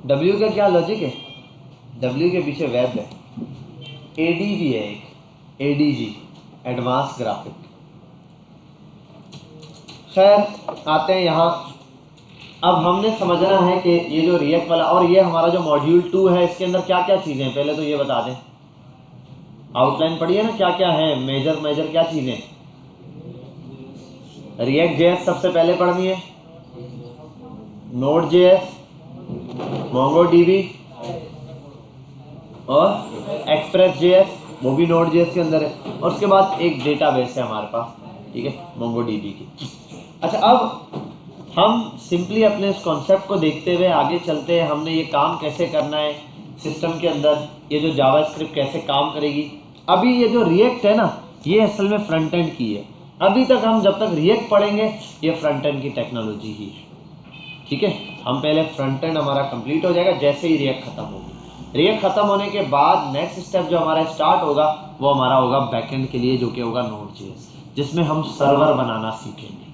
W का क्या logic है? W के पीछे वेब है, ADG है एक, ADG एडवांस ग्राफिक। खैर आते हैं यहाँ। अब हमने समझना है कि ये जो रिएक्ट वाला और ये हमारा जो मॉड्यूल 2 है इसके अंदर क्या क्या चीज़ें हैं, पहले तो ये बता दें। आउटलाइन पढ़िए ना, क्या क्या है, मेजर क्या चीज़ें। रिएक्ट जेएस सबसे पहले पढ़नी है, नोड जेएस, मोंगोडीबी और एक्सप्रेस जेएस, वो भी नोड जेएस के अंदर है। और उसके बाद एक डेटाबेस है हमारे पास, ठीक है, मोंगोडीबी की। अच्छा, अब हम सिंपली अपने इस कॉन्सेप्ट को देखते हुए आगे चलते हैं। हमने ये काम कैसे करना है सिस्टम के अंदर, ये जो जावास्क्रिप्ट कैसे काम करेगी। अभी ये जो रिएक्ट है ना, ये असल में फ्रंट एंड की है। अभी तक हम जब तक रिएक्ट पढ़ेंगे ये फ्रंट एंड की टेक्नोलॉजी ही है, ठीक है। हम पहले फ्रंट एंड हमारा कंप्लीट हो जाएगा जैसे ही रिएक्ट खत्म होगी। रिएक्ट खत्म होने के बाद नेक्स्ट स्टेप जो हमारा स्टार्ट होगा वो हमारा होगा बैकएंड के लिए, जो कि होगा नोड.js, जिसमें हम सर्वर बनाना सीखेंगे,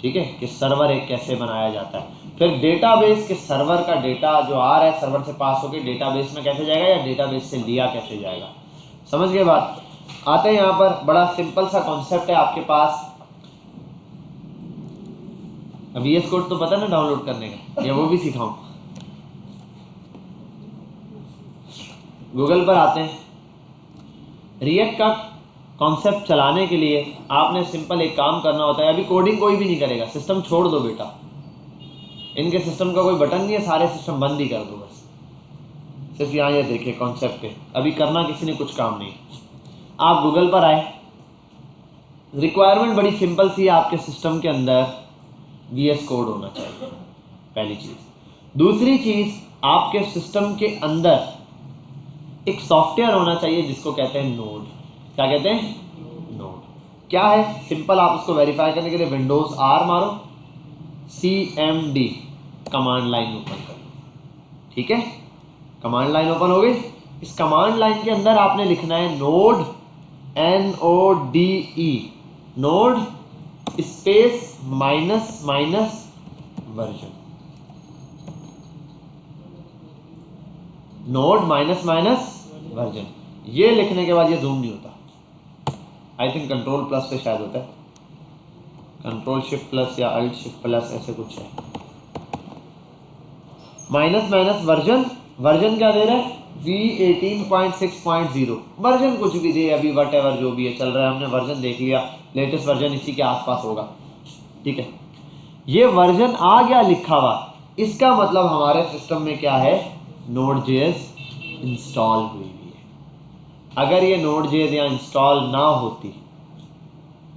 ठीक है, कि सर्वर एक कैसे बनाया जाता है। फिर डेटाबेस के सर्वर का डेटा जो आ रहा है सर्वर से पास होकर डेटाबेस में कैसे जाएगा, या डेटाबेस से लिया कैसे जाएगा। समझ गए बात। आते हैं यहाँ पर, बड़ा सिंपल सा कॉन्सेप्ट है आपके पास। अब VS कोड तो पता ना डाउनलोड करने का, या वो भी सिखाऊं। गूगल पर आते हैं। रिएक्ट का कॉन्सेप्ट चलाने के लिए आपने सिंपल एक काम करना होता है। अभी कोडिंग कोई भी नहीं करेगा, सिस्टम छोड़ दो बेटा, इनके सिस्टम का कोई बटन नहीं है, सारे सिस्टम बंद ही कर दो बस। सिर्फ यहाँ ये देखिए कॉन्सेप्ट पे, अभी करना किसी ने कुछ काम नहीं। आप गूगल पर आए, रिक्वायरमेंट बड़ी सिंपल सी है, आपके सिस्टम के अंदर VS कोड होना चाहिए, पहली चीज़। दूसरी चीज़, आपके सिस्टम के अंदर एक सॉफ्टवेयर होना चाहिए जिसको कहते हैं नोड। क्या कहते हैं? नोड। क्या है? सिंपल, आप उसको वेरीफाई करने के लिए विंडोज R मारो, CMD कमांड लाइन ओपन कर लो, ठीक है। कमांड लाइन ओपन हो गई। इस कमांड लाइन के अंदर आपने लिखना है node, NODE, node space minus minus version, node minus minus version. ये लिखने के बाद ये जूम नहीं होता, आई थिंक कंट्रोल प्लस से शायद होता है, कंट्रोल शिफ्ट प्लस या अल्ट शिफ्ट प्लस ऐसे कुछ है। माइनस माइनस वर्जन, वर्जन क्या दे रहा है? V18.6.0, वर्जन कुछ भी दे अभी, वट एवर जो भी है चल रहा है, हमने वर्जन देख लिया, लेटेस्ट वर्जन इसी के आसपास होगा, ठीक है। ये वर्जन आ गया लिखा हुआ, इसका मतलब हमारे सिस्टम में क्या है? नोड.js इंस्टॉल हुई हुई है। अगर ये नोड.js यहाँ इंस्टॉल ना होती,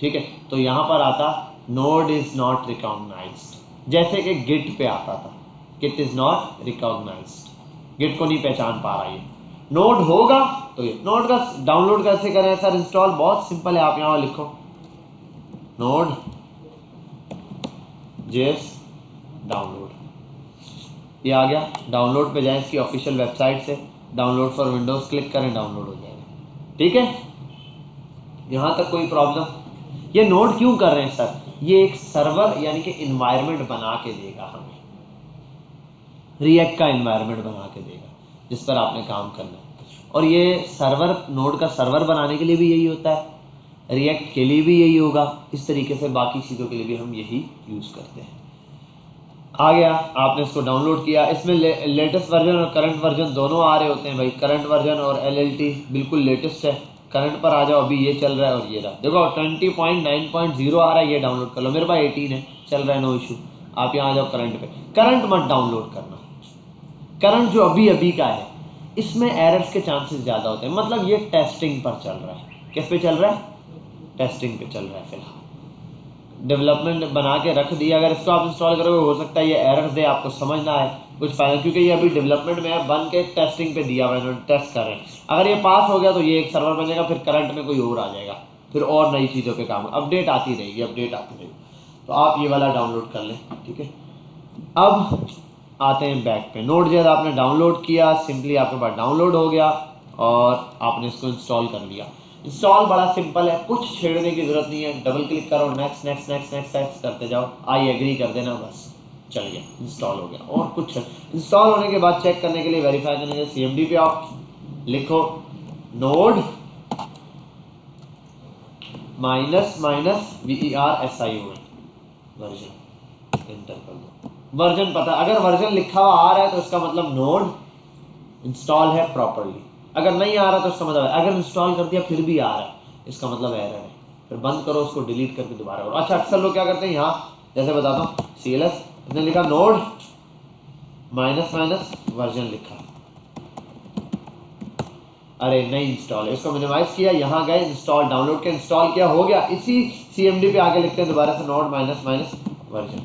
ठीक है, तो यहाँ पर आता नोड इज नॉट रिकॉग्नाइज्ड, जैसे कि गिट पे आता था, git is not recognised, git को नहीं पहचान पा रहा। ये नोड होगा तो ये नोड का डाउनलोड कैसे करें सर? इंस्टॉल बहुत सिंपल है, आप यहाँ लिखो नोड जेएस डाउनलोड, ये आ गया। डाउनलोड पे जाएं, इसकी ऑफिशियल वेबसाइट से डाउनलोड फॉर विंडोज क्लिक करें, डाउनलोड हो जाएगा, ठीक है। यहाँ तक कोई प्रॉब्लम? ये नोड क्यों कर रहे हैं सर? ये एक सर्वर यानी कि इन्वायरमेंट बना के देगा हमें, रिएक्ट का इन्वायरमेंट बना के देगा जिस पर आपने काम करना है। और ये सर्वर, नोड का सर्वर बनाने के लिए भी यही होता है, रिएक्ट के लिए भी यही होगा, इस तरीके से बाकी चीज़ों के लिए भी हम यही यूज़ करते हैं। आ गया, आपने इसको डाउनलोड किया, इसमें लेटेस्ट वर्जन और करंट वर्जन दोनों आ रहे होते हैं भाई। करंट वर्जन और LLT बिल्कुल लेटेस्ट है, करंट पर आ जाओ, अभी ये चल रहा है और ये रहा, देखो 20.9.0 आ रहा है, ये डाउनलोड कर लो। मेरे पास 18 है, चल रहा है, नो इशू। आप यहाँ आ जाओ करंट पे, करंट मत डाउनलोड करना, करंट जो अभी अभी का है इसमें एरर्स के चांसेस ज़्यादा होते हैं, मतलब ये टेस्टिंग पर चल रहा है। किस पे चल रहा है? टेस्टिंग पे चल रहा है फिलहाल। डेवलपमेंट बना के रख दिया, अगर इसको आप इंस्टॉल करोगे हो सकता है ये एरर्स दे, आपको समझना है कुछ फाइनल, क्योंकि ये अभी डेवलपमेंट में है, बन के टेस्टिंग पे दिया हुआ है, टेस्ट कर रहे हैं। अगर ये पास हो गया तो ये एक सर्वर बनेगा, फिर करंट में कोई और आ जाएगा, फिर और नई चीज़ों पे काम, अपडेट आती रहेगी, अपडेट आती रहेगी। तो आप ये वाला डाउनलोड कर लें, ठीक है। अब आते हैं बैक पे। नोड.js आपने डाउनलोड किया, सिंपली आपके पास डाउनलोड हो गया और आपने इसको इंस्टॉल कर लिया। इंस्टॉल बड़ा सिंपल है, कुछ छेड़ने की जरूरत नहीं है, डबल क्लिक करो, next next next next next करते जाओ, आई एग्री कर देना, बस चल गया, इंस्टॉल हो गया। और कुछ इंस्टॉल होने के बाद चेक करने के लिए, वेरीफाई करने के लिए CMD पे आप लिखो node -VERSION वर्जन, एंटर कर दो। वर्जन पता, अगर वर्जन लिखा हुआ आ रहा है तो इसका मतलब नोड इंस्टॉल है प्रॉपरली, अगर नहीं आ रहा तो इसका मतलब है, अगर इंस्टॉल कर दिया फिर भी आ रहा है इसका मतलब एरर है। फिर बंद करो उसको, डिलीट करके दोबारा करो। अच्छा, अक्सर लोग क्या करते हैं, यहाँ जैसे बताता हूँ, CLS इसने लिखा नोड -- वर्जन लिखा, अरे नहीं इंस्टॉल है, इसको मिनिमाइज किया, यहाँ गए इंस्टॉल, डाउनलोड के इंस्टॉल किया, हो गया। इसी CMD पे आके लिखते हैं दोबारा से नोड -- वर्जन,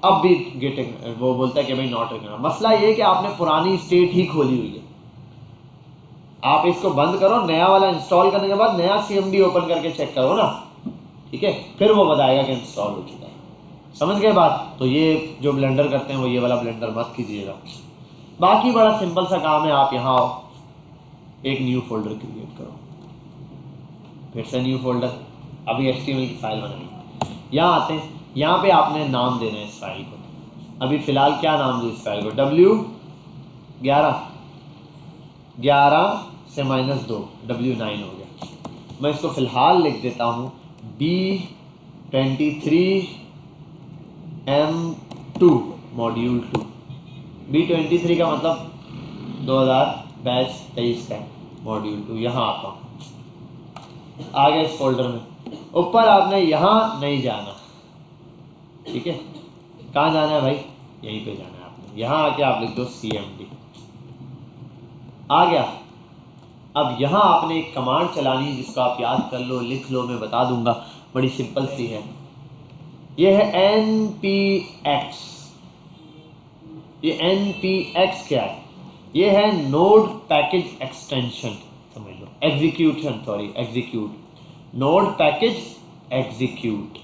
अब भी गेट वो बोलता है कि भाई नॉट रिकॉग्नाइज्ड। मसला ये कि आपने पुरानी स्टेट ही खोली हुई है। आप इसको बंद करो, नया वाला इंस्टॉल करने के बाद नया CMD ओपन करके चेक करो ना, ठीक है, फिर वो बताएगा कि इंस्टॉल हो चुका है। समझ गए बात? तो ये जो ब्लेंडर करते हैं वो ये वाला ब्लेंडर मत कीजिएगा। बाकी बड़ा सिंपल सा काम है, आप यहाँ आओ, एक न्यू फोल्डर क्रिएट करो, फिर से न्यू फोल्डर, अभी HTML की फाइल बनाएंगे। यहाँ आते हैं, यहाँ पे आपने नाम देना है इस फाइल को। अभी फ़िलहाल क्या नाम दूँ इस फाइल को? W11 से -2 W9 हो गया। मैं इसको फ़िलहाल लिख देता हूँ B23M2 मॉड्यूल 2। B23 का मतलब 2023 का मॉड्यूल 2। यहाँ आता हूँ, आ गया इस फोल्डर में। ऊपर आपने यहाँ नहीं जाना, ठीक है, कहाँ जाना है भाई? यहीं पे जाना है आपने। यहाँ आके आप लिख दो CMD, आ गया। अब यहाँ आपने एक कमांड चलानी है जिसको आप याद कर लो, लिख लो, मैं बता दूंगा, बड़ी सिंपल सी है। ये है npx। ये npx क्या है? ये है नोड पैकेज एक्सटेंशन, समझ लो, एग्जीक्यूट नोड पैकेज एग्जीक्यूट।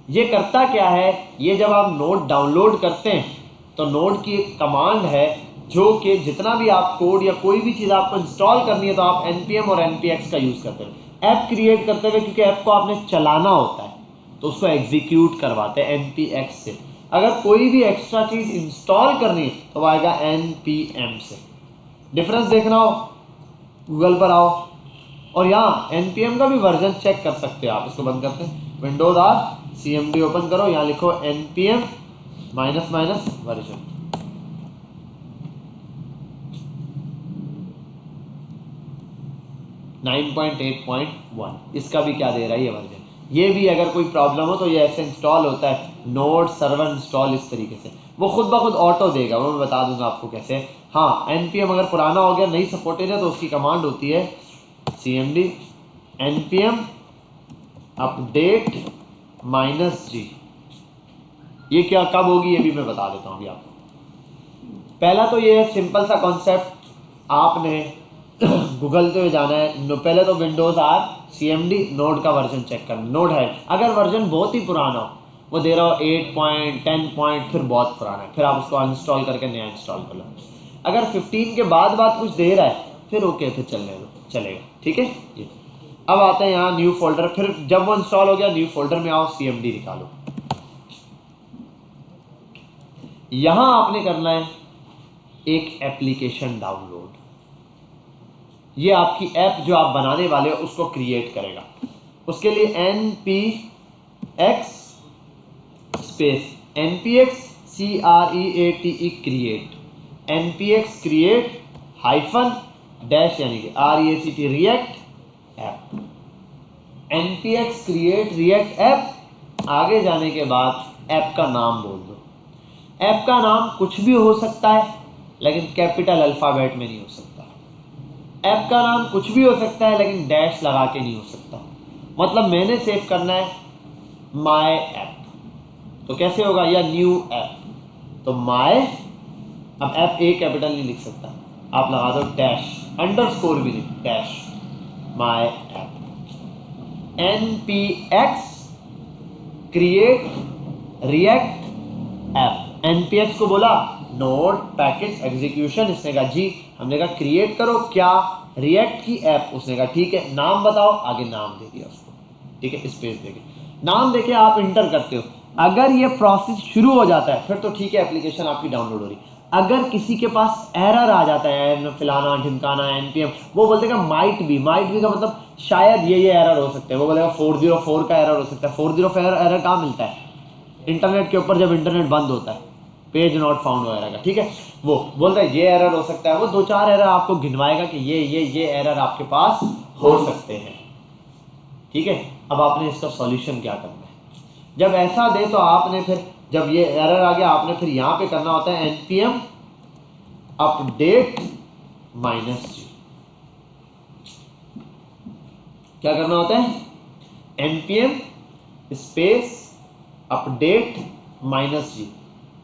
ये करता क्या है? ये जब आप नोड डाउनलोड करते हैं तो नोड की एक कमांड है जो कि जितना भी आप कोड या कोई भी चीज़ आपको इंस्टॉल करनी है तो आप npm और npx का यूज़ करते हैं ऐप क्रिएट करते हुए, क्योंकि ऐप को आपने चलाना होता है तो उसको एग्जीक्यूट करवाते हैं npx से। अगर कोई भी एक्स्ट्रा चीज़ इंस्टॉल करनी है तो वो आएगा npm से। डिफरेंस देखना हो गूगल पर आओ, और यहाँ npm का भी वर्जन चेक कर सकते हो आप। इसको बंद करते हैं, विंडोज R CMD ओपन करो, यहाँ लिखो npm -- वर्जन। इसका भी क्या दे रहा है ये वर्जन। ये भी अगर कोई प्रॉब्लम हो तो ये ऐसे इंस्टॉल होता है, नोड सर्वर इंस्टॉल इस तरीके से, वो खुद ब खुद ऑटो देगा, वो मैं बता दूंगा आपको कैसे। हाँ, npm अगर पुराना हो गया, नहीं सपोर्टेड है, तो उसकी कमांड होती है CMD npm अपडेट -g। ये क्या कब होगी ये भी मैं बता देता हूँ अभी आपको। पहला तो ये सिंपल सा कॉन्सेप्ट, आपने गूगल पे जाना है, पहले तो विंडोज R CMD नोड का वर्जन चेक करना, नोड है। अगर वर्जन बहुत ही पुराना हो, वो दे रहा हो 8 10 फिर बहुत पुराना है, फिर आप उसको अनइंस्टॉल करके नया इंस्टॉल कर लो। अगर 15 के बाद कुछ दे रहा है फिर ओके, फिर चलने दो, चलेगा, ठीक है। ये अब आते हैं यहाँ न्यू फोल्डर, फिर जब वो इंस्टॉल हो गया न्यू फोल्डर में आओ, CMD निकालो। यहाँ आपने करना है एक एप्लीकेशन डाउनलोड। ये आपकी ऐप जो आप बनाने वाले हो उसको क्रिएट करेगा। उसके लिए npx create npx create -dash यानी कि REACT react app, npx create react app। आगे जाने के बाद ऐप का नाम बोल दो। ऐप का नाम कुछ भी हो सकता है लेकिन कैपिटल अल्फ़ाबेट में नहीं हो सकता। ऐप का नाम कुछ भी हो सकता है लेकिन डैश लगा के नहीं हो सकता। मतलब मैंने सेव करना है माय ऐप, तो कैसे होगा? या न्यू ऐप, तो माय, अब ऐप ए कैपिटल नहीं लिख सकता, आप लगा दो डैश, अंडरस्कोर भी नहीं, dash my app. npx create react app. npx को बोला नोड पैकेज एग्जीक्यूशन, इसने कहा जी, हमने कहा क्रिएट करो क्या? रिएक्ट की ऐप। उसने कहा ठीक है, नाम बताओ, आगे नाम दे दिया उसको, ठीक है, स्पेस देके नाम देके आप इंटर करते हो। अगर ये प्रोसेस शुरू हो जाता है फिर तो ठीक है, एप्लीकेशन आपकी डाउनलोड हो रही। अगर किसी के पास एरर आ जाता है, फिलाना ढिमकाना एनपीएम, वो बोलते हैं माइट बी का मतलब शायद ये एरर हो सकते हैं। वो बोलेगा 404 का एरर हो सकता है। 404 एरर कहाँ मिलता है? इंटरनेट के ऊपर, जब इंटरनेट बंद होता है, पेज नॉट फाउंड वगैरह का, ठीक है। वो बोलता है ये एरर हो सकता है। वो 2-4 एरर आपको गिनवाएगा कि ये एरर आपके पास हो सकते हैं, ठीक है। अब आपने इसका सॉल्यूशन क्या करना है? जब ऐसा दे तो आपने फिर, जब ये एरर आ गया, आपने फिर यहाँ पे करना होता है npm अपडेट -g। क्या करना होता है? npm space update -g।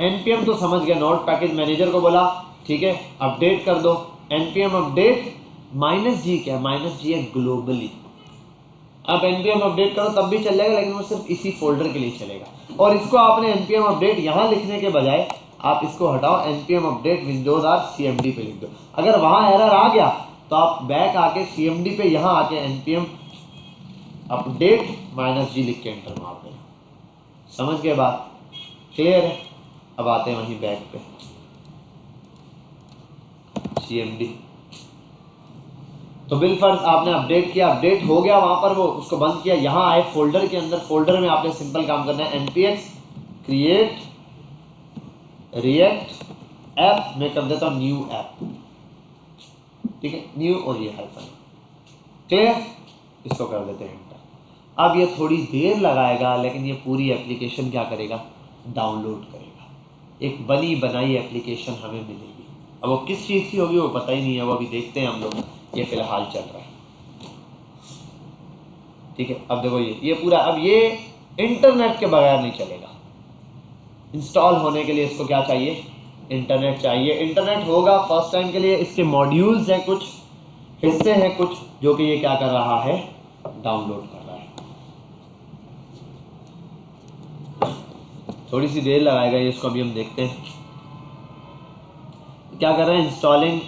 npm तो समझ गया, नोड पैकेज मैनेजर को बोला, ठीक है, अपडेट कर दो। npm अपडेट -g क्या है? -g है ग्लोबली। आप npm अपडेट करो तब भी चल जाएगा, लेकिन वो सिर्फ इसी फोल्डर के लिए चलेगा। और इसको आपने npm अपडेट यहाँ लिखने के बजाय आप इसको हटाओ, npm update windows or cmd पे लिख दो। अगर वहाँ एरर आ गया तो आप बैक आके cmd पे यहाँ आके npm अपडेट -g लिख के एंटर मार देना। समझ गए बात? क्लियर है? अब आते हैं वहीं बैक पे, cmd। तो बिलफर्ज आपने अपडेट किया, अपडेट हो गया, वहां पर वो उसको बंद किया। यहाँ आए फोल्डर के अंदर, फोल्डर में आपने सिंपल काम करना है, npx क्रिएट रिएक्ट ऐप, मैं कर देता हूँ न्यू ऐप, ठीक है, न्यू और ये हाइफन। क्लियर? इसको कर देते हैं एंटर। अब ये थोड़ी देर लगाएगा, लेकिन ये पूरी एप्लीकेशन क्या करेगा? डाउनलोड करेगा। एक बनी बनाई एप्लीकेशन हमें मिलेगी। अब वो किस चीज़ की होगी वो पता ही नहीं है, वो अभी देखते हैं हम लोग, ये फिलहाल चल रहा है, ठीक है। अब देखो ये पूरा, अब ये इंटरनेट के बगैर नहीं चलेगा। इंस्टॉल होने के लिए इसको क्या चाहिए? इंटरनेट चाहिए। इंटरनेट होगा फर्स्ट टाइम के लिए, इसके मॉड्यूल्स हैं, कुछ हिस्से हैं कुछ, जो कि ये क्या कर रहा है? डाउनलोड कर रहा है। थोड़ी सी देर लगाएगा ये, इसको अभी हम देखते हैं क्या कर रहे हैं। Installing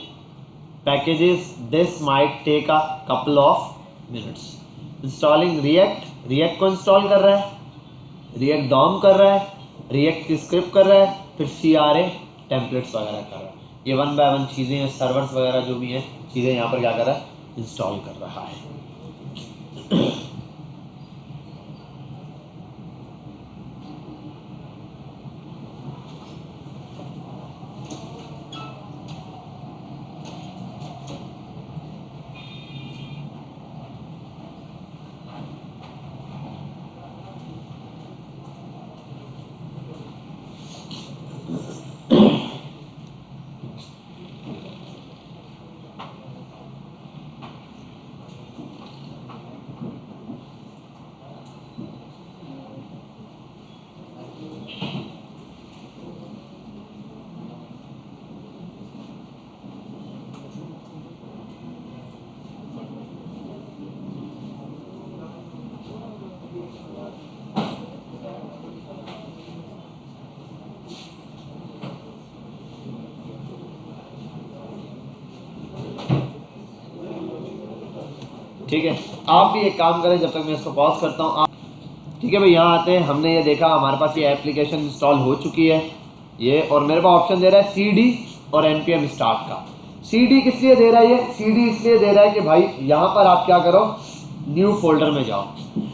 packages, this might take a couple of minutes. Installing React को इंस्टॉल कर रहा है, React DOM कर रहा है, React की स्क्रिप्ट कर रहा है, फिर CRA टेम्पलेट्स वगैरह कर रहा है। ये 1 by 1 चीज़ें हैं, सर्वर्स वगैरह जो भी हैं चीज़ें यहाँ पर क्या कर रहा है? इंस्टॉल कर रहा है। ठीक है, आप भी एक काम करें जब तक मैं इसको पॉज करता हूँ। ठीक है भाई, यहाँ आते हैं। हमने ये देखा हमारे पास ये एप्लीकेशन इंस्टॉल हो चुकी है ये, और मेरे पास ऑप्शन दे रहा है CD और npm स्टार्ट का। CD किस लिए दे रहा है? ये CD इसलिए दे रहा है कि भाई यहाँ पर आप क्या करो, न्यू फोल्डर में जाओ,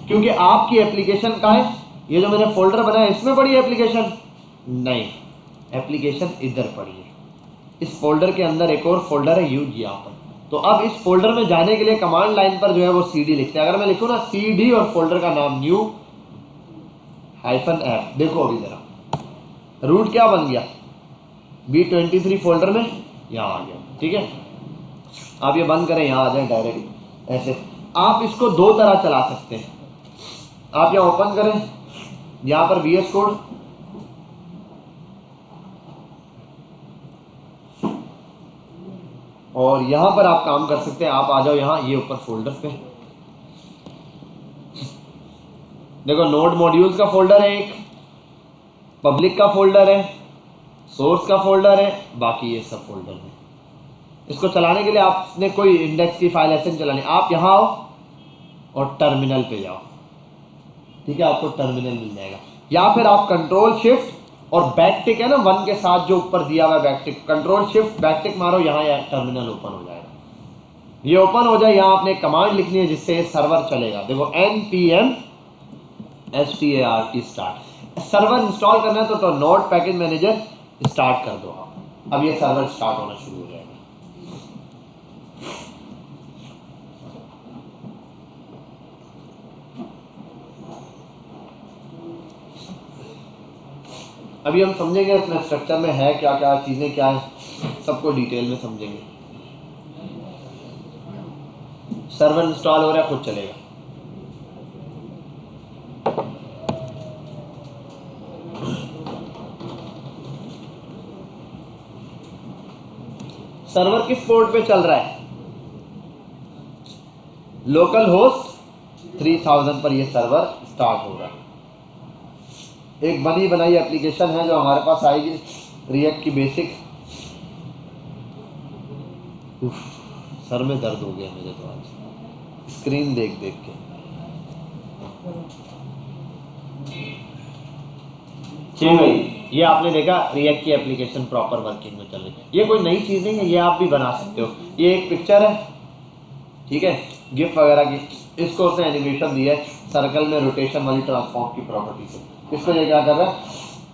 क्योंकि आपकी एप्लीकेशन का है, ये जो मैंने फोल्डर बनाया इसमें पड़ी है एप्लीकेशन नहीं, एप्लीकेशन इधर पड़ी है। इस फोल्डर के अंदर एक और फोल्डर है यूज यहाँ पर। तो अब इस फोल्डर में जाने के लिए कमांड लाइन पर जो है वो CD लिखते हैं। अगर मैं लिखूँ ना CD और फोल्डर का नाम न्यू -ऐप, देखो अभी जरा रूट क्या बन गया, B23 फोल्डर में यहाँ आ गया, ठीक है। आप ये बंद करें, यहाँ आ जाए डायरेक्ट ऐसे। आप इसको दो तरह चला सकते हैं। आप यहाँ ओपन करें, यहाँ पर VS कोड, और यहाँ पर आप काम कर सकते हैं। आप आ जाओ यहाँ, ये ऊपर फोल्डर पे देखो, नोड मॉड्यूल्स का फोल्डर है, एक पब्लिक का फोल्डर है, सोर्स का फोल्डर है, बाकी ये सब फोल्डर है। इसको चलाने के लिए आपने कोई इंडेक्स की फाइल ऐसे नहीं चलानी। आप यहाँ आओ और टर्मिनल पे जाओ, ठीक है, आपको टर्मिनल मिल जाएगा। या फिर आप कंट्रोल शिफ्ट और बैक टिक है ना 1 के साथ जो ऊपर दिया हुआ है बैक टिक, कंट्रोल शिफ्ट बैक टिक मारो, यहाँ टर्मिनल ओपन हो जाएगा। ये ओपन हो जाए, यहाँ आपने कमांड लिखनी है जिससे सर्वर चलेगा। देखो npm start start, server install करना है तो नोड पैकेज मैनेजर स्टार्ट कर दो आप। अब ये सर्वर स्टार्ट होना शुरू हो जाएगा। अभी हम समझेंगे इसमें स्ट्रक्चर में है क्या क्या चीजें, क्या है, सबको डिटेल में समझेंगे। सर्वर इंस्टॉल हो रहा है, खुद चलेगा। सर्वर किस पोर्ट पे चल रहा है? लोकल होस्ट 3000 पर ये सर्वर स्टार्ट हो रहा है। एक बनी बनाई एप्लीकेशन है जो हमारे पास आएगी, रिएक्ट की बेसिक। सर में दर्द हो गया मेरे तो आज स्क्रीन देख देख के। चलिए भाई, ये आपने देखा रिएक्ट की एप्लीकेशन प्रॉपर वर्किंग में चल रही है। ये कोई नई चीज नहीं है, ये आप भी बना सकते हो। ये एक पिक्चर है, ठीक है, गिफ वगैरह की, इसको उसने एनिमेशन दिया है सर्कल में रोटेशन वाली ट्रांसफॉर्म की प्रॉपर्टी से। इसको ये क्या कर रहा है?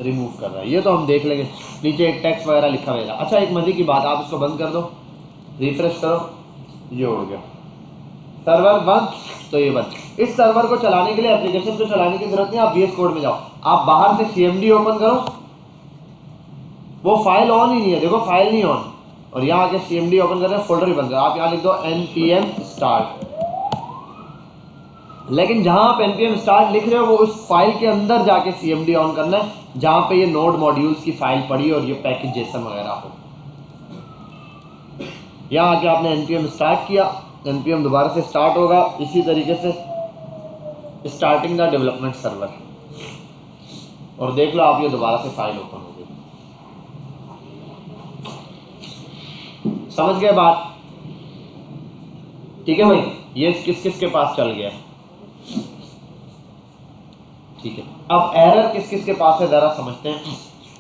रिमूव कर रहा है। ये तो हम देख लेंगे, नीचे एक टेक्स्ट वगैरह लिखा रहेगा। अच्छा, एक मजे की बात, आप इसको बंद कर दो, रिफ्रेश करो, ये उड़ गया सर्वर बंद, तो ये बंद। इस सर्वर को चलाने के लिए, एप्लीकेशन को चलाने की जरूरत नहीं, आप VS कोड में जाओ, आप बाहर से CMD ओपन करो, वो फाइल ऑन ही नहीं है, देखो फाइल नहीं ऑन, और यहाँ आके CMD ओपन कर रहे हैं, फोल्डर ही बंद कर। आप यहाँ लिख दो npm start, लेकिन जहां आप npm start लिख रहे हो वो उस फाइल के अंदर जाके CMD ऑन करना है जहां पे ये नोड मॉड्यूल्स की फाइल पड़ी और ये पैकेज जेसन वगैरह हो। यहाँ आके आपने npm स्टार्ट किया, npm दोबारा से स्टार्ट होगा। इसी तरीके से स्टार्टिंग द डेवलपमेंट सर्वर, और देख लो आप ये दोबारा से फाइल ओपन हो गई। समझ गए बात? ठीक है भाई, ये किस किस के पास चल गया? ठीक है, अब एरर किस किस के पास है जरा समझते हैं।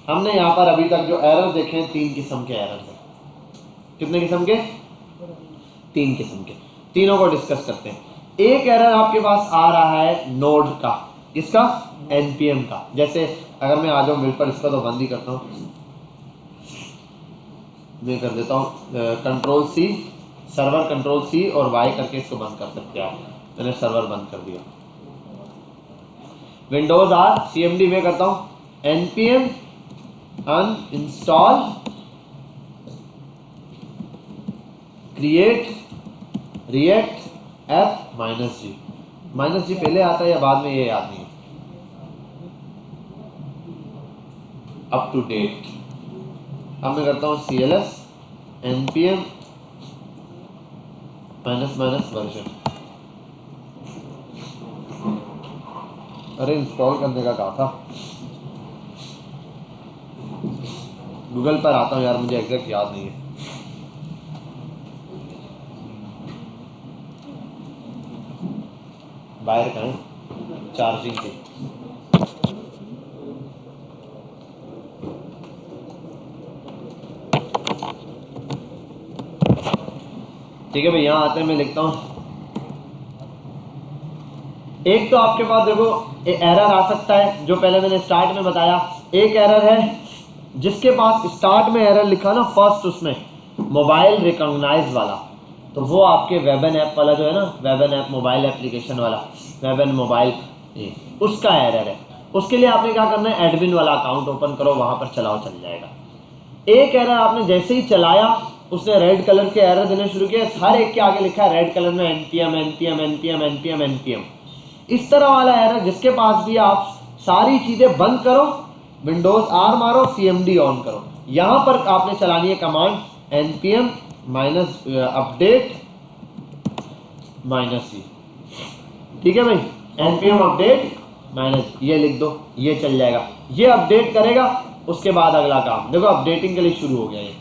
हमने यहाँ पर अभी तक जो एरर देखे हैं, 3 किस्म के एरर हैं। कितने किस्म के? 3 किस्म के, तीनों को डिस्कस करते हैं। एक एरर आपके पास आ रहा है नोड का, किसका? npm का। जैसे अगर मैं आ जाऊँ बिल पर, इसका तो बंद ही करता हूँ, मैं कर देता हूँ control C, server control C और Y करके इसको बंद कर सकते हैं आप। मैंने सर्वर बंद कर दिया। विंडोज R CMD में करता हूँ npm uninstall create react app -g। -g पहले आता है या बाद में, ये याद नहीं है। Up to date. अब मैं करता हूँ CLS npm -वर्जन। अरे इंस्टॉल करने का कहा था, गूगल पर आता हूँ यार, मुझे एग्जैक्ट याद नहीं है। बाहर का है चार्जिंग की। ठीक है भाई, यहाँ आते हैं, मैं लिखता हूँ। एक तो आपके पास देखो एरर आ सकता है, जो पहले मैंने स्टार्ट में बताया। एक एरर है जिसके पास स्टार्ट में एरर लिखा ना फर्स्ट, उसमें मोबाइल रिकॉग्नाइज वाला, तो वो आपके वेब एंड ऐप वाला जो है ना, web and app mobile application वाला, वेब एंड मोबाइल, उसका एरर है। उसके लिए आपने क्या करना है, एडमिन वाला अकाउंट ओपन करो, वहां पर चलाओ, चल जाएगा। एक एरर आपने जैसे ही चलाया, उसने रेड कलर के एरर देने शुरू किए, हर एक के आगे लिखा है रेड कलर में npm npm npm npm npm। इस तरह वाला एरर जिसके पास भी, आप सारी चीजें बंद करो, विंडोज R मारो, CMD ऑन करो, यहां पर आपने चलानी है कमांड npm -update -c। ठीक है भाई, npm update ये लिख दो, ये चल जाएगा, ये अपडेट करेगा। उसके बाद अगला काम देखो, अपडेटिंग के लिए शुरू हो गया ये।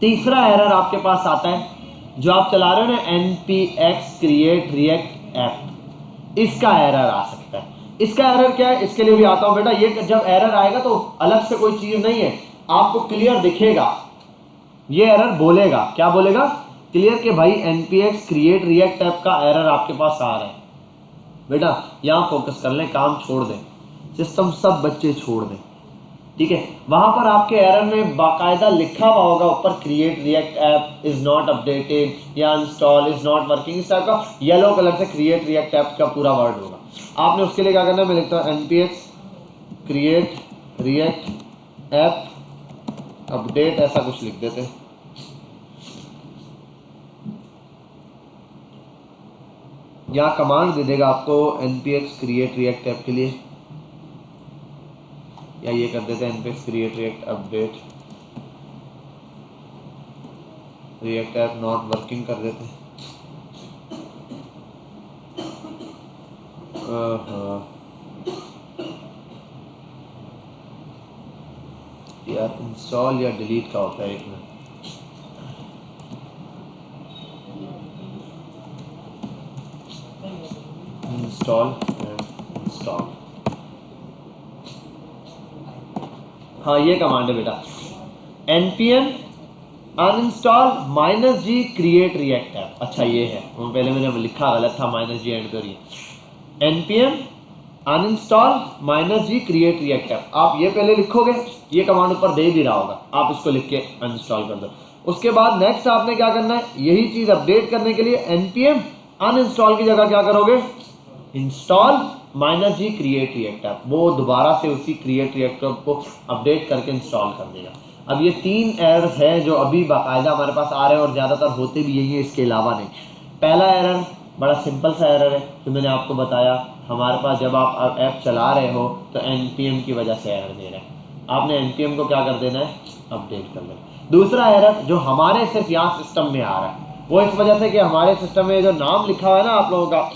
तीसरा एरर आपके पास आता है, जो आप चला रहे हो ना, npx create react app, इसका एरर आ सकता है। इसका एरर क्या है, इसके लिए भी आता हूं बेटा। ये जब एरर आएगा तो अलग से कोई चीज नहीं है, आपको क्लियर दिखेगा, ये एरर बोलेगा, क्या बोलेगा, क्लियर कि भाई npx क्रिएट रिएक्ट ऐप का एरर आपके पास आ रहा है। बेटा यहाँ फोकस कर लें, काम छोड़ दें, सिस्टम सब बच्चे छोड़ दें, ठीक है। वहां पर आपके एरर में बाकायदा लिखा हुआ होगा ऊपर create react app is not updated या इंस्टॉल इज नॉट वर्किंग, इस टाइप का येलो कलर से क्रिएट रिएक्ट ऐप का पूरा वर्ड होगा। आपने उसके लिए क्या करना है, मैं लिखता हूँ npx create react app update, ऐसा कुछ लिख देते हैं। यहाँ कमांड दे देगा आपको npx क्रिएट रिएक्ट ऐप के लिए, या ये कर देते हैं npx create react update react app not working कर देते हैं। यार इंस्टॉल या डिलीट का होता है, एक मिनट, इंस्टॉल इंस्टॉल, हाँ ये कमांड है बेटा, npm uninstall -g create react app. अच्छा ये है, वो पहले मैंने लिखा गलत था, -g एंड करिए, npm uninstall -g create react app. आप ये पहले लिखोगे, ये कमांड ऊपर दे भी रहा होगा, आप इसको लिख के अनइंस्टॉल कर दो। उसके बाद नेक्स्ट आपने क्या करना है, यही चीज अपडेट करने के लिए npm अनइंस्टॉल की जगह क्या करोगे, install -g create react app, वो दोबारा से उसी क्रिएट रिएक्ट ऐप को अपडेट करके इंस्टॉल कर देगा। अब ये 3 एरर्स हैं जो अभी बाकायदा हमारे पास आ रहे हैं और ज़्यादातर होते भी यही है, इसके अलावा नहीं। पहला एरर बड़ा सिंपल सा एरर है जो मैंने आपको बताया, हमारे पास जब आप ऐप चला रहे हो तो npm की वजह से एरर दे रहे हैं, आपने npm को क्या कर देना है, अपडेट कर देना। दूसरा एरर जो हमारे सिर्फ यहाँ सिस्टम में आ रहा है, वो इस वजह से कि हमारे सिस्टम में जो नाम लिखा हुआ है ना आप लोगों का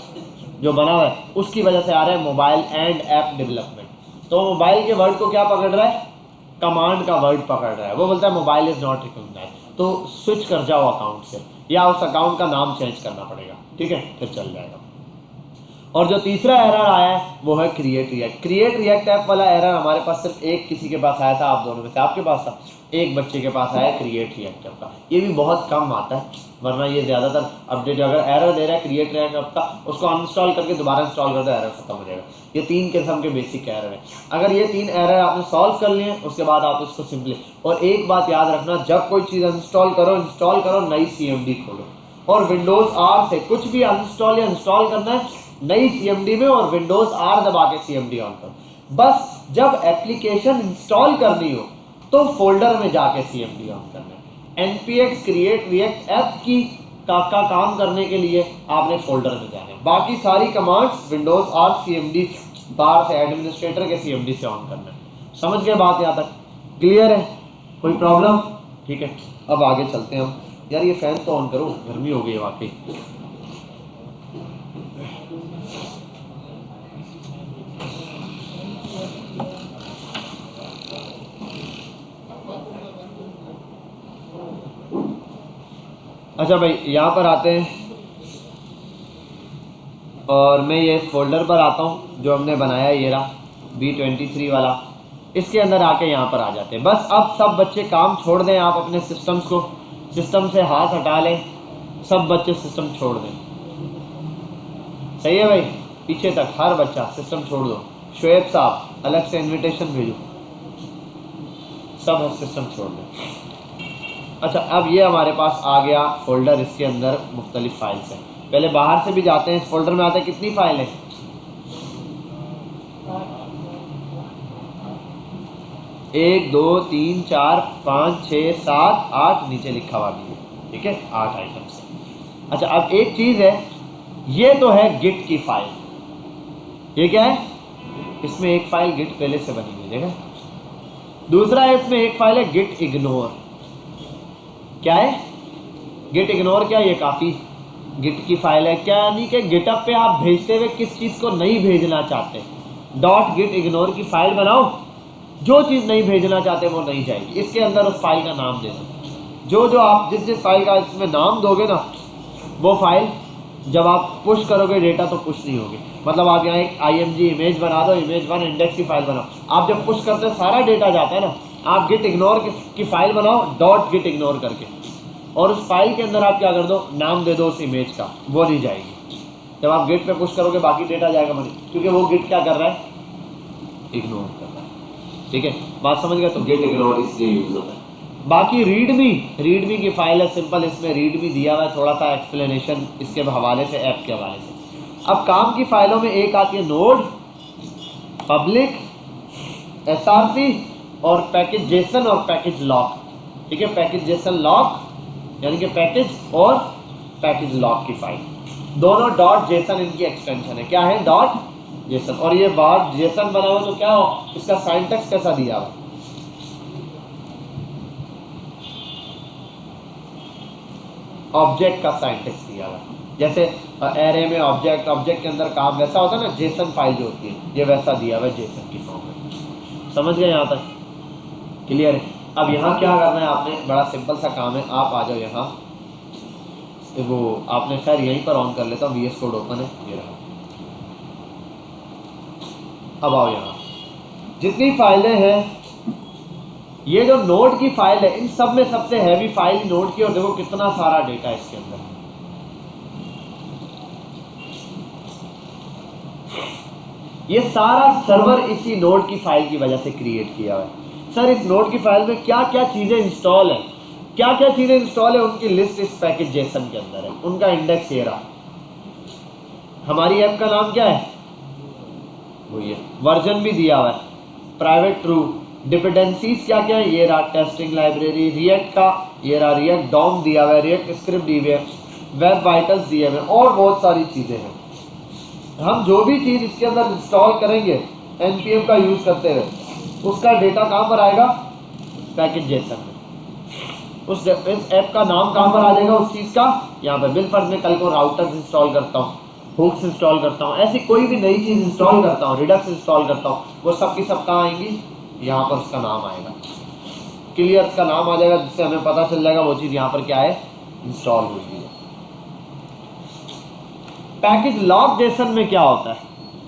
जो बना हुआ है, उसकी वजह से आ रहा है मोबाइल एंड ऐप डेवलपमेंट। तो मोबाइल के वर्ड को क्या पकड़ रहा है, कमांड का वर्ड पकड़ रहा है, वो बोलता है मोबाइल इज नॉट रिकॉग्नाइज्ड, तो स्विच कर जाओ अकाउंट से, या उस अकाउंट का नाम चेंज करना पड़ेगा, ठीक है, फिर चल जाएगा। और जो तीसरा एरर आया है वो है create react. Create react app वाला एरर हमारे पास सिर्फ एक किसी के पास आया था, आप दोनों में से आपके पास था, एक बच्चे के पास आया क्रिएट रिएक्ट ऐप का। ये भी बहुत कम आता है, वरना ये ज़्यादातर अपडेट अगर एरर दे रहा है क्रिएट रिएक्ट ऐप का, उसको अनइंस्टॉल करके दोबारा इंस्टॉल कर दो, एरर खत्म हो जाएगा। ये 3 किस्म के बेसिक एरर है। अगर ये 3 एरर आपने सॉल्व कर लिए उसके बाद आप इसको सिंपली, और एक बात याद रखना, जब कोई चीज़ इंस्टॉल करो नई CMD खोलो, और विंडोज़ R से कुछ भी अनइंस्टॉल या इंस्टॉल करना है नई CMD में, और विंडोज़ R दबा के CMD ऑन करो। बस जब एप्लीकेशन इंस्टॉल करनी हो तो फोल्डर में जाके CMD ऑन करना है। npx क्रिएट रिएक्ट ऐप की का काम करने के लिए आपने फोल्डर में जाना है, बाकी सारी कमांड्स विंडोज़ R CMD बाहर से एडमिनिस्ट्रेटर के CMD से ऑन करना है। समझ गए बात, यहाँ तक क्लियर है, कोई प्रॉब्लम, ठीक है। अब आगे चलते हैं हम। यार ये फैन तो ऑन करो, गर्मी हो गई है वाकई। अच्छा भाई यहाँ पर आते हैं, और मैं ये फोल्डर पर आता हूँ जो हमने बनाया है, ये रहा B23 वाला, इसके अंदर आके यहाँ पर आ जाते हैं। बस अब सब बच्चे काम छोड़ दें, आप अपने सिस्टम्स को, सिस्टम से हाथ हटा लें, सब बच्चे सिस्टम छोड़ दें, सही है भाई, पीछे तक हर बच्चा सिस्टम छोड़ दो। शुएब साहब अलग से इनविटेशन भेजो, सब सिस्टम छोड़ दें। अच्छा अब ये हमारे पास आ गया फोल्डर, इसके अंदर मुख्तलिफ फाइल्स हैं। पहले बाहर से भी जाते हैं, इस फोल्डर में आते हैं, कितनी फाइल है, 1 2 3 4 5 6 7 8, नीचे लिखा हुआ भी है, ठीक है, 8 आइटम्स। अच्छा अब एक चीज़ है, ये तो है गिट की फाइल, ये क्या है, इसमें एक फाइल गिट पहले से बनी हुई है। दूसरा है इसमें एक फाइल है गिट इग्नोर, क्या है गिट इग्नोर, क्या ये काफ़ी गिट की फाइल है, क्या यानी कि गिटअप पे आप भेजते हुए किस चीज़ को नहीं भेजना चाहते, .git इग्नोर की फाइल बनाओ, जो चीज़ नहीं भेजना चाहते वो नहीं जाएगी, इसके अंदर उस फाइल का नाम दे दो। जो आप जिस फाइल का इसमें नाम दोगे ना, वो फाइल जब आप पुश करोगे डेटा तो पुश नहीं होगी। मतलब आप यहाँ एक img इमेज बना दो, image1 इंडेक्स की फाइल बनाओ। आप जब पुश करते हो सारा डेटा जाता है ना, आप git ignore की फाइल बनाओ .git ignore करके, और उस फाइल के अंदर आप क्या कर दो, नाम दे दो उस इमेज का, वो नहीं जाएगी। जब आप गिट पे पुश करोगे बाकी डेटा जाएगा मनी, क्योंकि वो गिट क्या कर रहा है, इग्नोर कर रहा है। ठीक है, बात समझ गए? तो गिट इग्नोर इसलिए यूज होता है। बाकी रीडमी की फाइल है सिंपल, इसमें रीडमी दिया हुआ है, थोड़ा सा एक्सप्लेनेशन इसके हवाले से, ऐप के हवाले से। अब काम की फाइलों में एक आती है नोड, पब्लिक, src और पैकेज जेसन और पैकेज लॉक। ठीक है, पैकेज जेसन लॉक यानी कि पैकेज और पैकेज लॉक की फाइल, दोनों डॉट जेसन इनकी एक्सटेंशन है। क्या है? Dot JSON. और ये बार जेसन बना हुआ तो क्या हो, इसका सिंटैक्स कैसा दिया हुआ, ऑब्जेक्ट का सिंटैक्स दिया हुआ। जैसे एरे में ऑब्जेक्ट के अंदर काम वैसा होता है ना, जेसन फाइल जो होती है, ये वैसा दिया हुआ है जेसन की फॉर्म में। समझ गए यहाँ तक? क्लियर है? अब यहाँ क्या करना है आपने, बड़ा सिंपल सा काम है। आप आ जाओ यहाँ, वो आपने खैर यहीं पर ऑन कर लेता हूँ, VS कोड ओपन है, ये रहा। अब आओ यहाँ, जितनी फाइलें हैं, ये जो नोड की फाइल है, इन सब में सबसे हैवी फाइल नोड की, और देखो कितना सारा डेटा है इसके अंदर। ये सारा सर्वर इसी नोड की फाइल की वजह से क्रिएट किया हुआ है। सर इस नोड की फाइल में क्या क्या चीजें इंस्टॉल है, क्या क्या चीजें इंस्टॉल है, उनकी लिस्ट इस पैकेज जेसन के अंदर है। उनका इंडेक्स ये रहा। हमारी ऐप का नाम क्या है, वो ये, वर्जन भी दिया हुआ है, प्राइवेट ट्रू, डिपेंडेंसीज क्या क्या है, ये रहा, टेस्टिंग लाइब्रेरी, रिएक्ट का ये रहा, रिएक्ट डॉम दिया हुआ है, रिएक्ट स्क्रिप्ट दी हुई है, वेब वाइटल्स दिए हुए हैं, और बहुत सारी चीजें हैं। हम जो भी चीज इसके अंदर इंस्टॉल करेंगे npm का यूज करते हुए, उसका डेटा कहाँ पर आएगा, पैकेज जेसन में। उस ऐप का नाम कहाँ पर आ जाएगा उस चीज का, यहाँ पर। बिलफर्ज में कल को राउटर्स इंस्टॉल करता हूँ, हुक्स इंस्टॉल करता हूँ, ऐसी कोई भी नई चीज इंस्टॉल करता हूँ, रिडक्स इंस्टॉल करता हूँ, वो सब की सब कहाँ आएंगी, यहाँ पर उसका नाम आएगा। क्लियर? उसका नाम आ जाएगा, जिससे हमें पता चल जाएगा वो चीज यहाँ पर क्या है, इंस्टॉल हुई है। पैकेज लॉक जेसन में क्या होता है,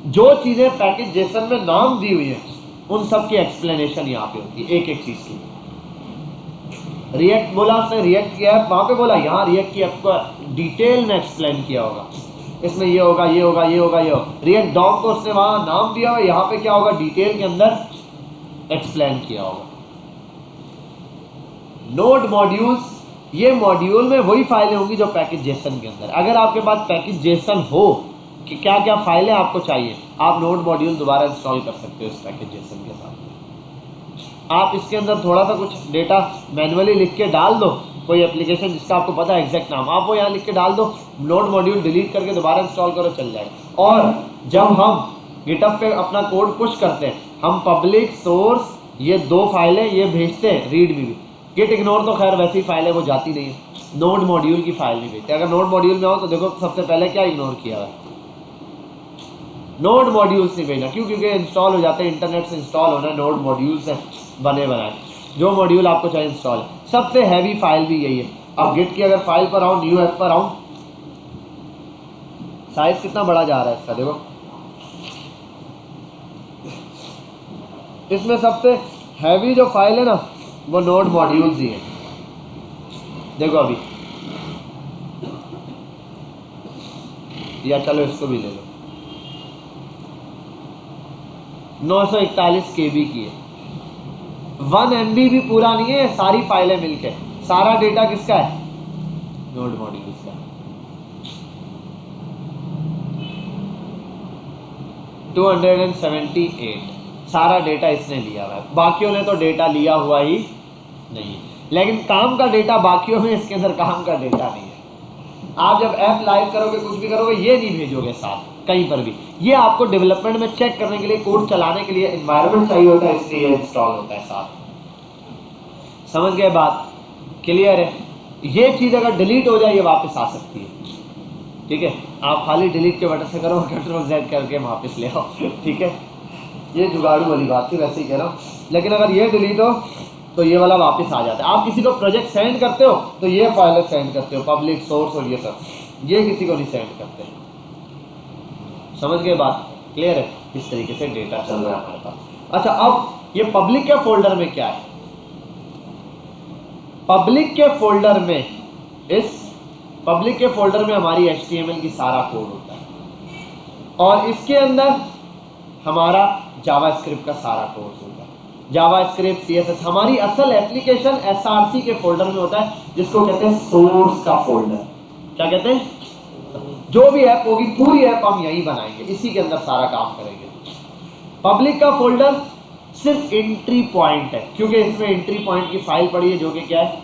जो चीजें पैकेज जेसन में नाम दी हुई है उन सब की एक्सप्लेनेशन यहाँ पे होती है, एक एक चीज की। रिएक्ट बोला उसने, रिएक्ट की ऐप वहां पे बोला, यहाँ रिएक्ट की ऐप को डिटेल में एक्सप्लेन किया होगा, इसमें ये होगा, ये होगा, ये होगा, ये होगा। रिएक्ट डॉम को उसने वहां नाम दिया हुआ, यहाँ पे क्या होगा, डिटेल के अंदर एक्सप्लेन किया होगा। नोड मॉड्यूल्स, ये मॉड्यूल में वही फाइलें होंगी जो पैकेज जेसन के अंदर। अगर आपके पास पैकेज जेसन हो कि क्या क्या फाइलें आपको चाहिए, आप नोड मॉड्यूल दोबारा इंस्टॉल कर सकते हो इस पैकेज जेसन के साथ। आप इसके अंदर थोड़ा सा कुछ डेटा मैन्युअली लिख के डाल दो, कोई एप्लीकेशन जिसका आपको पता है एग्जैक्ट नाम, आप वो यहाँ लिख के डाल दो, नोड मॉड्यूल डिलीट करके दोबारा इंस्टॉल करो, चल जाएगा। और जब हम गिटहब पे अपना कोड पुश करते हैं, हम पब्लिक सोर्स ये दो फाइलें ये भेजते हैं, रीड भी। गिट इग्नोर तो खैर वैसी फाइल है, वो जाती नहीं है, नोड मॉड्यूल की फाइल नहीं भेजते। अगर नोड मॉड्यूल में हो तो देखो सबसे पहले क्या इग्नोर किया है, नोड मॉड्यूल्स नहीं भेजना। क्यों? क्योंकि इंस्टॉल हो जाते हैं, इंटरनेट से इंस्टॉल होना है, नोड मॉड्यूल से बने बनाए, जो मॉड्यूल आपको चाहिए इंस्टॉल है। सबसे हैवी फाइल भी यही है। अब गिट की अगर फाइल पर आऊँ, न्यू ऐप पर आऊँ, साइज कितना बड़ा जा रहा है इसका, देखो इसमें सबसे हैवी जो फाइल है ना, वो नोड मॉड्यूल्स ही है। देखो अभी, या चलो इसको भी ले लो, 941 KB की है, 1 MB भी पूरा नहीं है, सारी फाइलें मिलके। सारा डेटा किसका है, नोड मॉड्यूल्स का। 278 सारा डेटा इसने लिया हुआ है, बाकियों ने तो डेटा लिया हुआ ही नहीं है। लेकिन काम का डेटा बाकियों में, इसके अंदर काम का डेटा नहीं है। आप जब ऐप लाइव करोगे, कुछ भी करोगे, ये नहीं भेजोगे साथ कहीं पर भी। ये आपको डेवलपमेंट में चेक करने के लिए, कोड चलाने के लिए एनवायरनमेंट चाहिए होता है, इसलिए इंस्टॉल होता है साथ। समझ गए बात? क्लियर है? ये चीज़ अगर डिलीट हो जाए, ये वापस आ सकती है। ठीक है, आप खाली डिलीट के बटन से करो, Ctrl+Z करके वापस ले आओ। ठीक है, ये जुगाड़ू वाली बात थी, वैसे ही कह रहा हूँ। लेकिन अगर ये डिलीट हो तो ये वाला वापस आ जाता है। आप किसी को प्रोजेक्ट सेंड करते हो तो ये फाइल सेंड करते हो, पब्लिक सोर्स और ये सब, ये किसी को नहीं सेंड करते। समझ गए बात? क्लियर है? इस तरीके से डेटा चल रहा है हमारे पास। अच्छा, अब ये पब्लिक के फोल्डर में क्या है? पब्लिक के फोल्डर में, इस पब्लिक के फोल्डर में हमारी HTML की सारा कोड होता है और इसके अंदर हमारा जावास्क्रिप्ट का सारा कोड होता है। जावास्क्रिप्ट, CSS, हमारी असल एप्लीकेशन SRC के फोल्डर में होता है, जिसको कहते हैं सोर्स का फोल्डर। क्या कहते हैं? जो भी ऐप होगी पूरी ऐप हम यहीं बनाएंगे, इसी के अंदर सारा काम करेंगे। पब्लिक का फोल्डर सिर्फ एंट्री पॉइंट है, क्योंकि इसमें एंट्री पॉइंट की फाइल पड़ी है जो कि क्या है।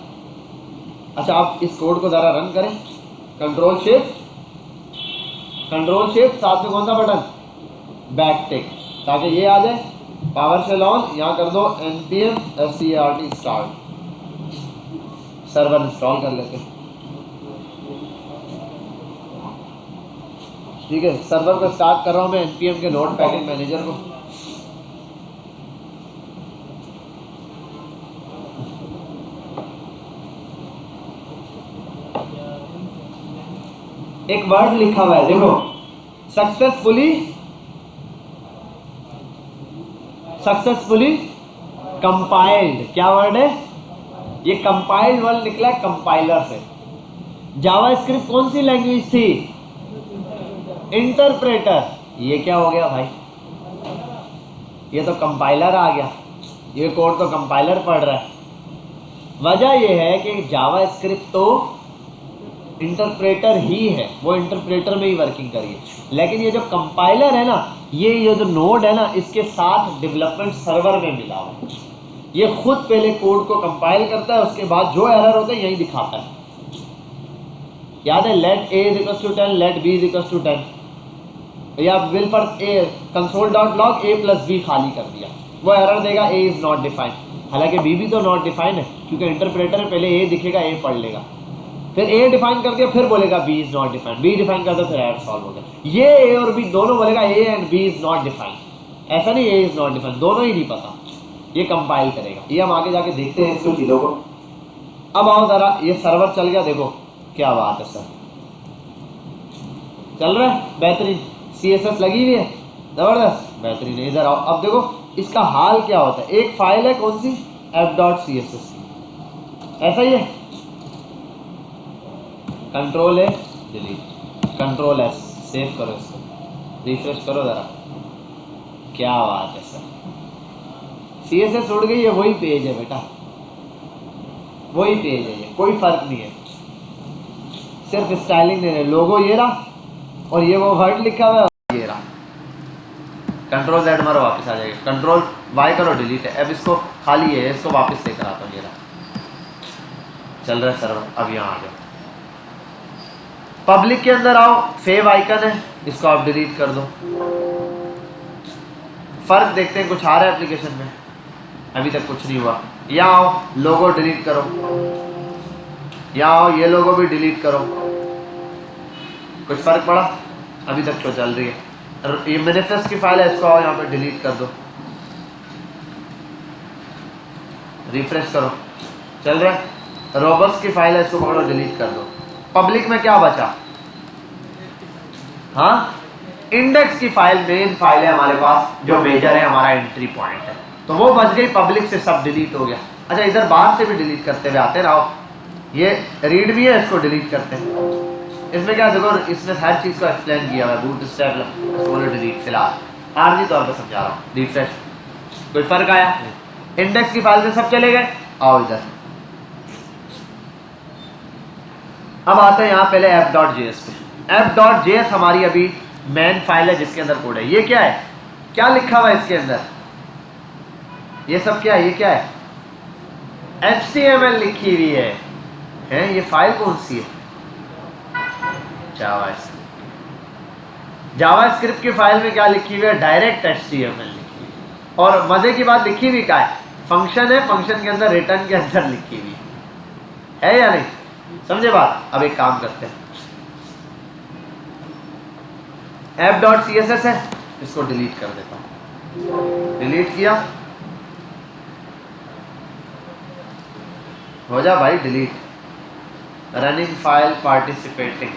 अच्छा, आप इस कोड को जरा रन करें, कंट्रोल शिफ्ट साथ में कौन सा बटन? बैक टिक, ताकि ये आ जाए। पावर शेल ऑन, यहाँ कर दो npm start start, server install कर लेते हैं। ठीक है, सर्वर को स्टार्ट कर रहा हूँ मैं npm के नोड पैकेज मैनेजर को। एक वर्ड लिखा हुआ है, देखो, सक्सेसफुली कंपाइल्ड। क्या वर्ड है ये? कंपाइल्ड वर्ड निकला है कंपाइलर से। जावास्क्रिप्ट कौन सी लैंग्वेज थी? इंटरप्रेटर। ये क्या हो गया भाई? ये तो कंपाइलर आ गया, ये कोड तो कंपाइलर पढ़ रहा है। वजह ये है कि जावास्क्रिप्ट तो इंटरप्रेटर ही है, वो इंटरप्रेटर में ही वर्किंग करिए, लेकिन ये जो कंपाइलर है ना, ये जो नोड है ना, इसके साथ डेवलपमेंट सर्वर में मिला हुआ। ये खुद पहले कोड को कंपाइल करता है, उसके बाद जो एरर होता है यही दिखाता है। याद है, लेट a = 10, लेट b = 10, या will for a console.log a+b खाली कर दिया, वो एरर देगा a इज नॉट डिफाइंड। हालांकि b भी तो नॉट डिफाइंड है, क्योंकि इंटरप्रेटर में पहले a दिखेगा, a पढ़ लेगा, फिर a डिफाइन कर दिया, फिर बोलेगा b is not defined, b define कर दो, फिर एरर सॉल्व हो गया। ये a और b दोनों बोलेगा a and b is not defined, ऐसा नहीं a इज नॉट डिफाइंड, दोनों ही नहीं पता, ये कंपाइल करेगा। ये हम आगे जाके देखते हैं इसको चीज़ों को। अब आओ जरा, ये सर्वर चल गया, देखो क्या बात है सर, चल रहा है बेहतरीन, CSS लगी हुई है जबरदस्त, बेहतरीन है। इधर आओ, अब देखो इसका हाल क्या होता है। एक फाइल है कौन सी? app.css, ऐसा ही है, कंट्रोल है डिलीट, कंट्रोल S, सेव करो इसको, रिफ्रेश करो जरा, क्या बात है सर, CSS उड़ गई है, वही पेज है बेटा, वही पेज है, ये कोई फर्क नहीं है, सिर्फ स्टाइलिंग नहीं है। लोगो ये रहा और ये वो वर्ड लिखा हुआ है, ये रहा। कंट्रोल Z मारो, वापस आ जाएगा, कंट्रोल Y करो, डिलीट है। अब इसको खाली है, इसको वापस लेकर आता हूँ, ये रहा, चल रहा है सर्वर। अब यहाँ आ जाओ, पब्लिक के अंदर आओ, सेव आइकन है, इसको आप डिलीट कर दो। फर्क देखते हैं कुछ आ रहा है एप्लीकेशन में, अभी तक कुछ नहीं हुआ। यहाँ आओ, लोगो डिलीट करो, यहाँ आओ, ये लोगो भी डिलीट करो, कुछ फर्क पड़ा? अभी तक तो चल रही है। ये मैनिफेस्ट की फाइल है, इसको आओ यहाँ पे डिलीट कर दो, रिफ्रेश करो, चल रहा है। रोबस्ट की फाइल है, इसको पकड़ो, डिलीट कर दो। पब्लिक में क्या बचा? हाँ, इंडेक्स की फाइल, मेन फाइल है हमारे पास, जो मेजर है, हमारा एंट्री पॉइंट है, तो वो बच गई, पब्लिक से सब डिलीट हो गया। अच्छा, इधर बाहर से भी डिलीट करते हुए आते रहो, ये रीड भी है, इसको डिलीट करते हैं। इसमें क्या देखो, इसने हर चीज़ को एक्सप्लेन किया हुआ है, बूट स्ट्रैप, इसको डिलीट, फिलहाल आर्जी तौर पर समझा रहा हूँ। रिफ्रेश, कोई फर्क आया? इंडेक्स की फाइल से सब चले गए। आओ इधर, अब आते हैं यहाँ पहले app.js पे। app.js हमारी अभी मेन फाइल है, जिसके अंदर कोड है। ये क्या है, क्या लिखा हुआ है इसके अंदर? ये सब क्या है? ये क्या है? HTML लिखी हुई है? ये फाइल कौन सी है? जावास्क्रिप्ट की फाइल में क्या लिखी हुई है? डायरेक्ट HTML लिखी हुई है। और मजे की बात, लिखी हुई क्या है? फंक्शन है, फंक्शन के अंदर रिटर्न के अंदर लिखी हुई है या नहीं? समझे बात? अब एक काम करते हैं, app.css है, इसको डिलीट कर देता हूँ, डिलीट किया, हो जा भाई डिलीट। रनिंग फाइल पार्टिसिपेटिंग,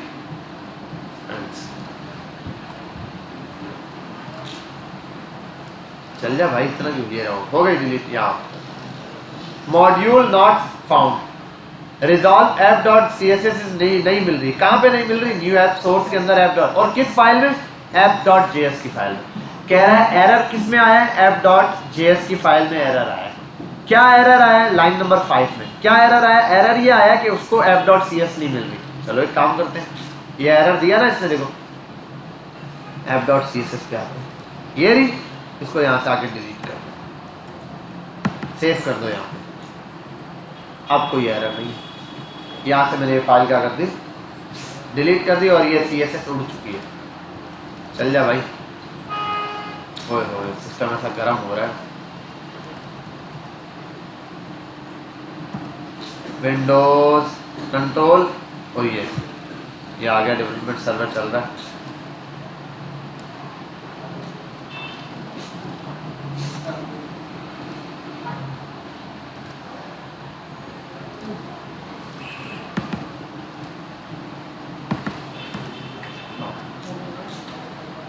चल जा भाई, इतना क्यों ये रहो, हो गई डिलीट। यहाँ module not found, resolve app dot C S S नहीं मिल रही। कहाँ पे नहीं मिल रही? न्यू ऐप सोर्स के अंदर ऐप डॉट, और किस फाइल में? ऐप डॉट जे एस की फाइल में। कह रहा है एरर किस में आया है? ऐप डॉट जे एस की फाइल में एरर आया है। क्या एरर आया है? लाइन नंबर 5 में क्या एरर आया? एरर ये आया कि उसको ऐप डॉट सी एस नहीं मिल रही। चलो एक काम करते हैं, ये एरर दिया ना इसने, देखो app dot C S S पे आते हैं, ये रही, इसको यहाँ से आके डिलीट कर दो, सेव कर दो यहाँ पे। अब कोई एरर नहीं है। यहाँ से मैंने ये फाइल क्या कर दी? डिलीट कर दी, और ये सी एस एस उड़ चुकी है। चल जा भाई। ओए होए, सिस्टम ऐसा गर्म हो रहा है। विंडोज कंट्रोल, और ये आ गया, डेवलपमेंट सर्वर चल रहा है।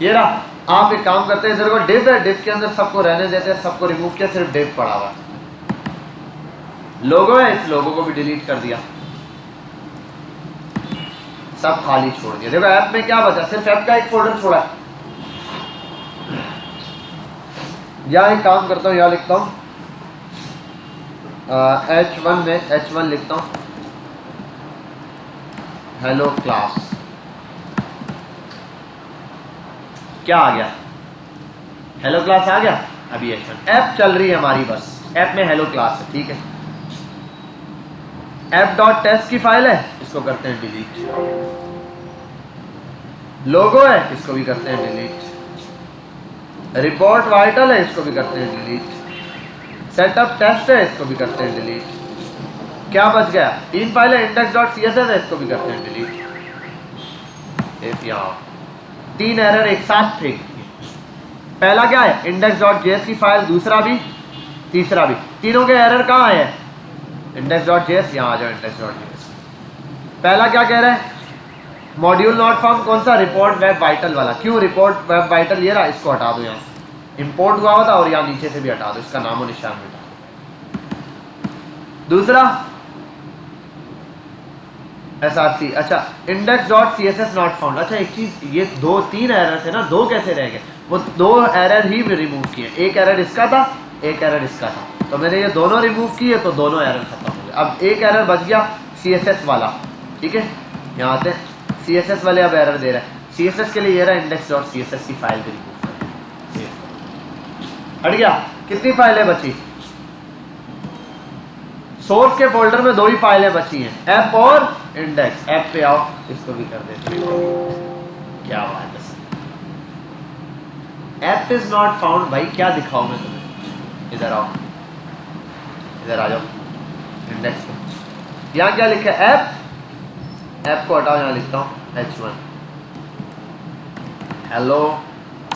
ये रहा। आप एक काम करते हैं, इधर को डिव है, डिव के अंदर सबको रहने देते हैं, सबको रिमूव किया, सिर्फ डिव पड़ा हुआ। लोगो है, इस लोगो को भी डिलीट कर दिया, सब खाली छोड़ दिया। देखो ऐप में क्या बचा? सिर्फ ऐप का एक फोल्डर छोड़ा है। या एक काम करता हूँ, यहाँ लिखता हूँ H1 में H1 लिखता हूँ हेलो क्लास। क्या आ गया? हेलो क्लास आ गया। अभी H1 ऐप चल रही है हमारी, बस ऐप में हेलो क्लास है, ठीक है। ऐप डॉट टेस्ट की फाइल है, इसको करते हैं डिलीट। लोगो है, इसको भी करते हैं डिलीट। रिपोर्ट वाइटल है, इसको भी करते हैं डिलीट। सेटअप टेस्ट है, इसको भी करते हैं डिलीट। क्या बच गया? 3 फाइलें, index dot C S S है, इसको भी करते हैं डिलीट। यहाँ 3 एरर एक साथ फेंक दिए। पहला क्या है? इंडेक्स डॉट जे एस की फाइल, दूसरा भी, तीसरा भी। तीनों के एरर कहाँ आए हैं? इंडेक्स डॉट जे एस, यहाँ आ जाओ इंडेक्स डॉट जे एस। पहला क्या कह रहा है? मॉड्यूल नॉट फाउंड, कौन सा? रिपोर्ट वेब वाइटल वाला। क्यों रिपोर्ट वेब वाइटल? ये रहा, इसको हटा दो यहाँ से, इंपोर्ट हुआ था, और यहाँ नीचे से भी हटा दो, इसका नामो निशान मिटा दो। दूसरा SRC, अच्छा index dot C S S not found. अच्छा एक चीज, ये 2-3 एरर थे ना, 2 कैसे रह गए? वो 2 एरर ही में रिमूव किए, एक एरर इसका था, एक एरर इसका था, तो मैंने ये दोनों रिमूव किए, तो दोनों एरर खत्म हो गए। अब एक एरर बच गया CSS वाला, ठीक है। यहाँ आते हैं, CSS वाले अब एरर दे रहा है। CSS के लिए ये रहा, index dot C S S की फाइल भी रिमूव कर, हट गया। कितनी फाइलें बची? सोर्स के फोल्डर में 2 ही फाइलें बची हैं, ऐप और इंडेक्स। ऐप पे आओ, इसको भी कर देते हैं। क्या बात है, ऐप इज नॉट फाउंड। भाई क्या दिखाऊं मैं तुम्हें? इधर आओ, इधर आ जाओ, इंडेक्स पे। यहाँ क्या लिखा है? ऐप। ऐप को हटाओ, यहाँ लिखता हूँ H1 हेलो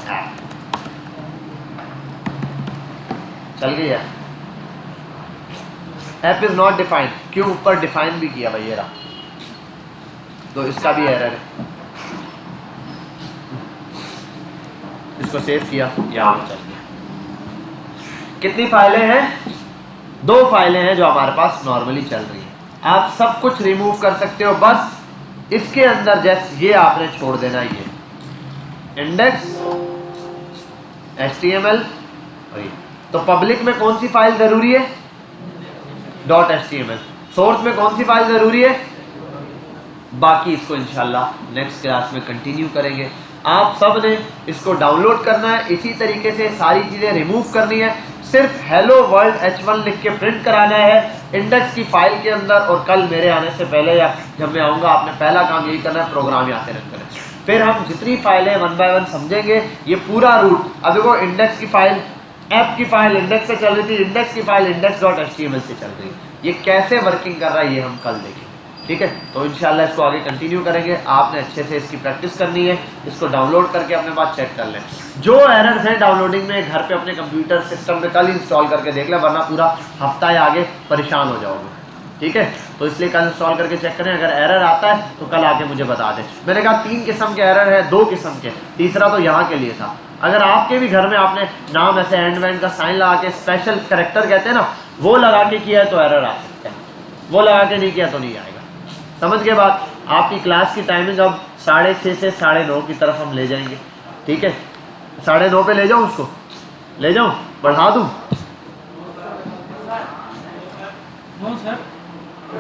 ऐप। चल गई है। ऐप इज नॉट डिफाइंड, क्यों? ऊपर डिफाइन भी किया भाई, ये रहा, तो इसका भी एरर है। इसको सेव किया, यहाँ चल गया। कितनी फाइलें हैं? 2 फाइलें हैं जो हमारे पास नॉर्मली चल रही हैं। आप सब कुछ रिमूव कर सकते हो, बस इसके अंदर जैसे ये आपने छोड़ देना, ये इंडेक्स HTML। तो पब्लिक में कौन सी फाइल जरूरी है? .html। सोर्स में कौन सी फाइल जरूरी है? बाकी इसको इंशाल्लाह नेक्स्ट क्लास में कंटिन्यू करेंगे। आप सब ने इसको डाउनलोड करना है, इसी तरीके से सारी चीज़ें रिमूव करनी है। सिर्फ हेलो वर्ल्ड H1 लिख के प्रिंट कराना है इंडेक्स की फाइल के अंदर, और कल मेरे आने से पहले या जब मैं आऊँगा, आपने पहला काम यही करना है, प्रोग्राम यहाँ से रन करें। फिर हम जितनी फाइलें 1 बाय 1 समझेंगे, ये पूरा रूट। अब देखो, इंडेक्स की फाइल, ऐप की फाइल इंडेक्स से चल रही थी, इंडेक्स की फाइल इंडेक्स डॉट HTML से चल रही है। ये कैसे वर्किंग कर रहा है, ये हम कल देखेंगे, ठीक है। तो इंशाल्लाह इसको आगे कंटिन्यू करेंगे। आपने अच्छे से इसकी प्रैक्टिस करनी है, इसको डाउनलोड करके अपने पास चेक कर लें। जो एरर्स हैं डाउनलोडिंग में, घर पे अपने कंप्यूटर सिस्टम पे कल इंस्टॉल करके देख लें, वरना पूरा हफ्ता या आगे परेशान हो जाओगे, ठीक है। तो इसलिए कल इंस्टॉल करके चेक करें। अगर एरर आता है तो कल आके मुझे बता दें। मैंने कहा 3 किस्म के एरर है, 2 किस्म के, तीसरा तो यहाँ के लिए था। अगर आपके भी घर में आपने नाम ऐसे एंड वेंड का साइन लगा के स्पेशल करेक्टर कहते हैं ना, वो लगा के किया है तो एरर आ सकता है, वो लगा के नहीं किया तो नहीं आएगा। समझ के बाद आपकी क्लास की टाइमिंग अब 6:30 से 9:30 की तरफ हम ले जाएंगे, ठीक है? 9:30 पे ले जाऊँ उसको, ले जाऊँ, बढ़ा दूँ?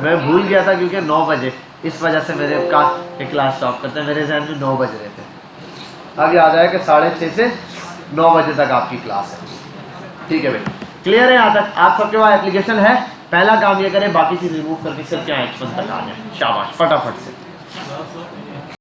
मैं भूल गया था क्योंकि 9 बजे, इस वजह से मेरे क्लास स्टॉप करते हैं, मेरे जहन में 9 बज रहे थे। अब याद आया कि 6:30 से 9 बजे तक आपकी क्लास है, ठीक है भाई? क्लियर है यहाँ तक? आप सबके पास एप्लीकेशन है? पहला काम ये करें, बाकी चीज़ रिमूव करके सिर्फ यहाँ H1 तक आ जाए। शाबाश, फटाफट से।